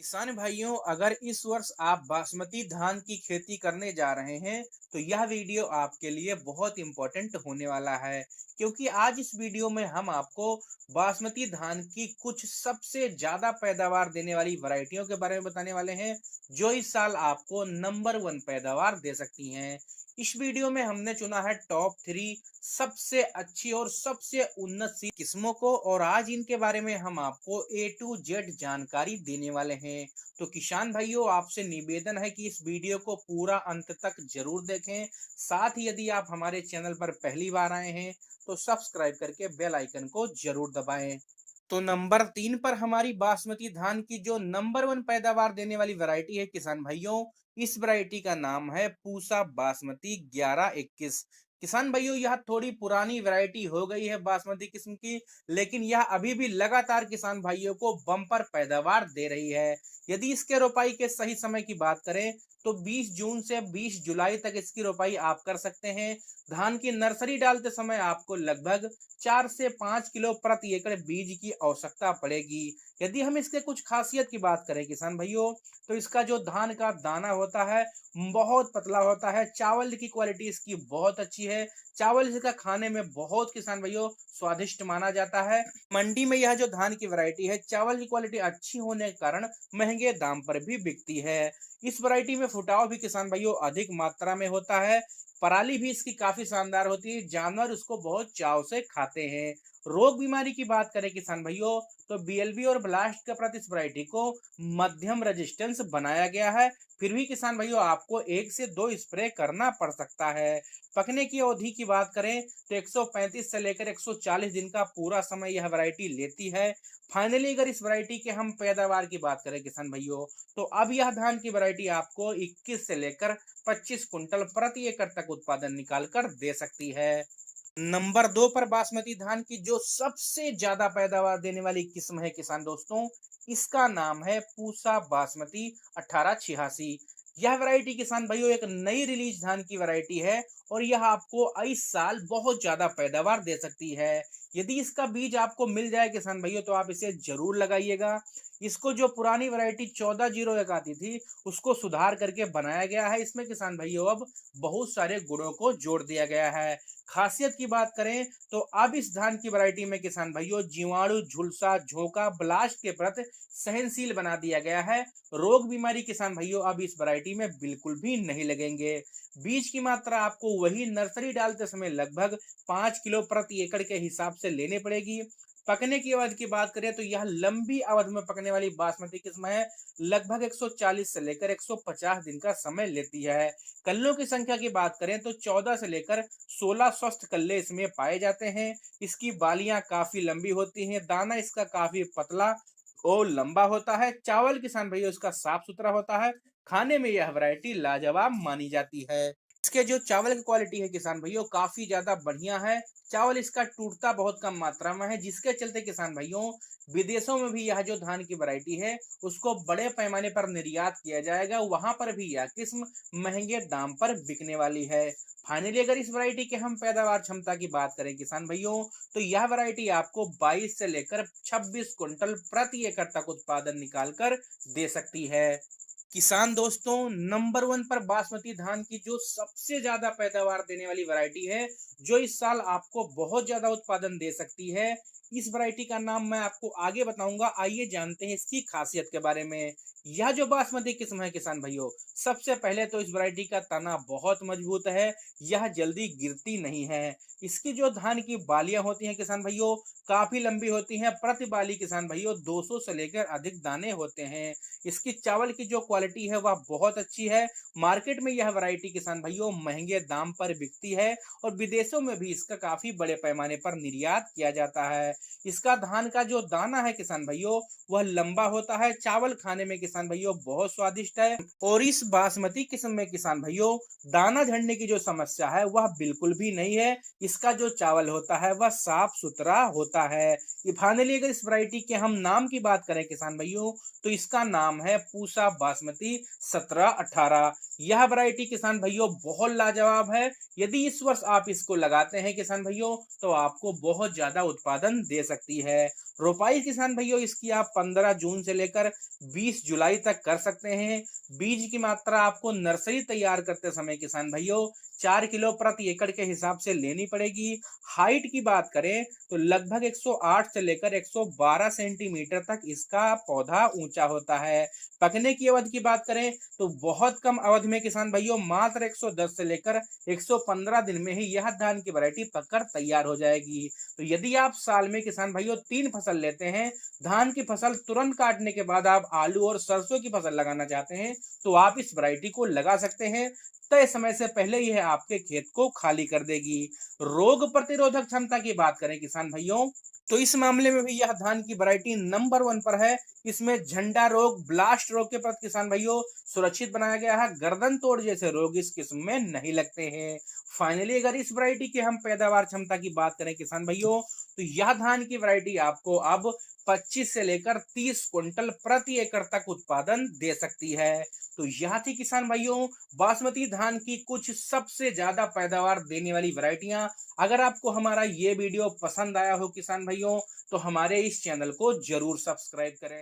किसान भाइयों, अगर इस वर्ष आप बासमती धान की खेती करने जा रहे हैं तो यह वीडियो आपके लिए बहुत इंपॉर्टेंट होने वाला है। क्योंकि आज इस वीडियो में हम आपको बासमती धान की कुछ सबसे ज्यादा पैदावार देने वाली वैरायटियों के बारे में बताने वाले हैं, जो इस साल आपको नंबर वन पैदावार दे सकती हैं। इस वीडियो में हमने चुना है टॉप थ्री सबसे अच्छी और सबसे उन्नत सी किस्मों को, और आज इनके बारे में हम आपको ए टू जेड जानकारी देने वाले हैं। तो किसान भाइयों, आपसे निवेदन है कि इस वीडियो को पूरा अंत तक जरूर देखें। साथ ही यदि आप हमारे चैनल पर पहली बार आए हैं तो सब्सक्राइब करके बेल आइकन को जरूर दबाएं। तो नंबर 3 पर हमारी बासमती धान की जो नंबर वन पैदावार देने वाली वैरायटी है किसान भाइयों, इस वैरायटी का नाम है पूसा बासमती 1121। किसान भाइयों, यह थोड़ी पुरानी वैरायटी हो गई है बासमती किस्म की, लेकिन यह अभी भी लगातार किसान भाइयों को बम्पर पैदावार दे रही है। यदि इसके रोपाई के सही समय की बात करें तो 20 जून से 20 जुलाई तक इसकी रोपाई आप कर सकते हैं। धान की नर्सरी डालते समय आपको लगभग 4 से 5 किलो प्रति एकड़ बीज की आवश्यकता पड़ेगी। यदि हम इसके कुछ खासियत की बात करें किसान भाइयों, तो इसका जो धान का दाना होता है बहुत पतला होता है। चावल की क्वालिटी इसकी बहुत अच्छी है। चावल इसका खाने में बहुत किसान भाइयों स्वादिष्ट माना जाता है। मंडी में यह जो धान की वैरायटी है, चावल की क्वालिटी अच्छी होने के कारण महंगे दाम पर भी बिकती है। इस वैरायटी में फुटाव भी किसान भाइयों अधिक मात्रा में होता है। पराली भी इसकी काफी शानदार होती है, जानवर उसको बहुत चाव से खाते हैं। रोग बीमारी की बात करें किसान भाइयों, तो बीएलबी और ब्लास्ट के प्रति इस वैरायटी को मध्यम रेजिस्टेंस बनाया गया है। फिर भी किसान भाइयों आपको 1 से 2 स्प्रे करना पड़ सकता है। पकने की अवधि की बात करें तो 135 से लेकर 140 दिन का पूरा समय यह वैरायटी लेती है। फाइनली अगर इस वैरायटी के हम पैदावार की बात करें किसान भाइयों, तो अब यह धान की वैरायटी आपको 21 से लेकर 25 कुंटल प्रति एकड़ तक उत्पादन निकाल कर दे सकती है। नंबर 2 पर बासमती धान की जो सबसे ज्यादा पैदावार देने वाली किस्म है किसान दोस्तों, इसका नाम है पूसा बासमती 1886। यह वैरायटी किसान भाइयों एक नई रिलीज धान की वैरायटी है, और यह आपको इस साल बहुत ज्यादा पैदावार दे सकती है। यदि इसका बीज आपको मिल जाए किसान भाइयों तो आप इसे जरूर लगाइएगा। इसको जो पुरानी वैरायटी 1401 आती थी उसको सुधार करके बनाया गया है। इसमें किसान भाइयों अब बहुत सारे गुणों को जोड़ दिया गया है। खासियत की बात करें तो अब इस धान की वैरायटी में किसान भाइयों जीवाणु, झुलसा, झोंका, ब्लास्ट के प्रति सहनशील बना दिया गया है। रोग बीमारी किसान भाइयों अब इस वैरायटी में बिल्कुल भी नहीं लगेंगे। बीज की मात्रा आपको वही नर्सरी डालते समय लगभग 5 किलो प्रति एकड़ के हिसाब से लेने पड़ेगी। पकने की अवधि की बात करें तो यह लंबी अवधि में पकने वाली बासमती किस्म है। लगभग 140 से लेकर 150 दिन का समय लेती है। कल्लों की संख्या की बात करें तो 14 से लेकर 16 स्वस्थ कल्ले इसमें पाए जाते हैं। इसकी बालियां काफी लंबी होती हैं। दाना इसका काफी पतला और लंबा होता है। चावल किसान भैया इसका साफ सुथरा होता है। खाने में यह वैरायटी लाजवाब मानी जाती है। इसके जो चावल की क्वालिटी है किसान भाइयों काफी ज्यादा बढ़िया है। चावल इसका टूटता बहुत कम मात्रा में है, जिसके चलते किसान भाइयों विदेशों में भी यह जो धान की वैरायटी है उसको बड़े पैमाने पर निर्यात किया जाएगा। वहां पर भी यह किस्म महंगे दाम पर बिकने वाली है। फाइनली अगर इस वैरायटी के हम पैदावार क्षमता की बात करें किसान भाइयों, तो यह वैरायटी आपको 22 से लेकर 26 कुंटल प्रति एकड़ तक उत्पादन निकाल कर दे सकती है। किसान दोस्तों, नंबर 1 पर बासमती धान की जो सबसे ज्यादा पैदावार देने वाली वैरायटी है, जो इस साल आपको बहुत ज्यादा उत्पादन दे सकती है, इस वैरायटी का नाम मैं आपको आगे बताऊंगा। आइए जानते हैं इसकी खासियत के बारे में। यह जो बासमती किस्म है किसान भाइयों, सबसे पहले तो इस वैरायटी का तना बहुत मजबूत है। यह जल्दी गिरती नहीं है। इसकी जो धान की बालियां होती हैं किसान भाइयों काफी लंबी होती हैं। प्रति बाली किसान भाइयों 200 से लेकर अधिक दाने होते हैं। इसकी चावल की जो क्वालिटी है वह बहुत अच्छी है। मार्केट में यह वैरायटी किसान भाइयों महंगे दाम पर बिकती है, और विदेशों में भी इसका काफी बड़े पैमाने पर निर्यात किया जाता है। इसका धान का जो दाना है किसान भाइयों वह लंबा होता है। चावल खाने में किसान भाइयों बहुत स्वादिष्ट है। और इस बासमती किस्म में किसान भाइयों दाना झड़ने की जो समस्या है वह बिल्कुल भी नहीं है। इसका जो चावल होता है वह साफ सुथरा होता है। ये फाइनली अगर इस वैरायटी के हम नाम की बात करें किसान भाइयों, तो इसका नाम है पूसा बासमती 1718। यह वैरायटी किसान भाइयों बहुत लाजवाब है। यदि इस वर्ष आप इसको लगाते हैं किसान भाइयों तो आपको बहुत ज्यादा उत्पादन दे सकती है। रोपाई किसान भाइयों इसकी आप 15 जून से लेकर 20 जुलाई तक कर सकते हैं। बीज की मात्रा आपको नर्सरी तैयार करते समय किसान भाइयों 4 किलो प्रति एकड़ के हिसाब से लेनी पड़ेगी। हाइट की बात करें तो लगभग 108 से लेकर 112 सेंटीमीटर तक इसका पौधा ऊंचा होता है। पकने की अवधि की बात करें तो बहुत कम अवधि में किसान भाइयों मात्र 110 से लेकर 115 दिन में ही यह धान की वैरायटी पककर तैयार हो जाएगी। तो यदि आप साल में किसान भाइयों 3 फसल लेते हैं, धान की फसल तुरंत काटने के बाद आप आलू और सरसों की फसल लगाना चाहते हैं, तो आप इस वैरायटी को लगा सकते हैं। तय समय से पहले यह आपके खेत को खाली कर देगी। रोग प्रतिरोधक क्षमता की बात करें किसान भाइयों तो इस मामले में भी यह धान की वैरायटी नंबर 1 पर है। इसमें झंडा रोग, ब्लास्ट रोग के प्रति किसान भाइयों सुरक्षित बनाया गया है। गर्दन तोड़ जैसे रोग इस किस्म में नहीं लगते हैं। फाइनली अगर इस वैरायटी की हम पैदावार क्षमता की बात करें किसान भाइयों तो यह धान की वैरायटी आपको अब 25 से लेकर 30 क्विंटल प्रति एकड़ तक उत्पादन दे सकती है। तो यह थी किसान भाइयों बासमती धान की कुछ सबसे ज्यादा पैदावार देने वाली वैरायटियां। अगर आपको हमारा ये वीडियो पसंद आया हो किसान भाइयों तो हमारे इस चैनल को जरूर सब्सक्राइब करें।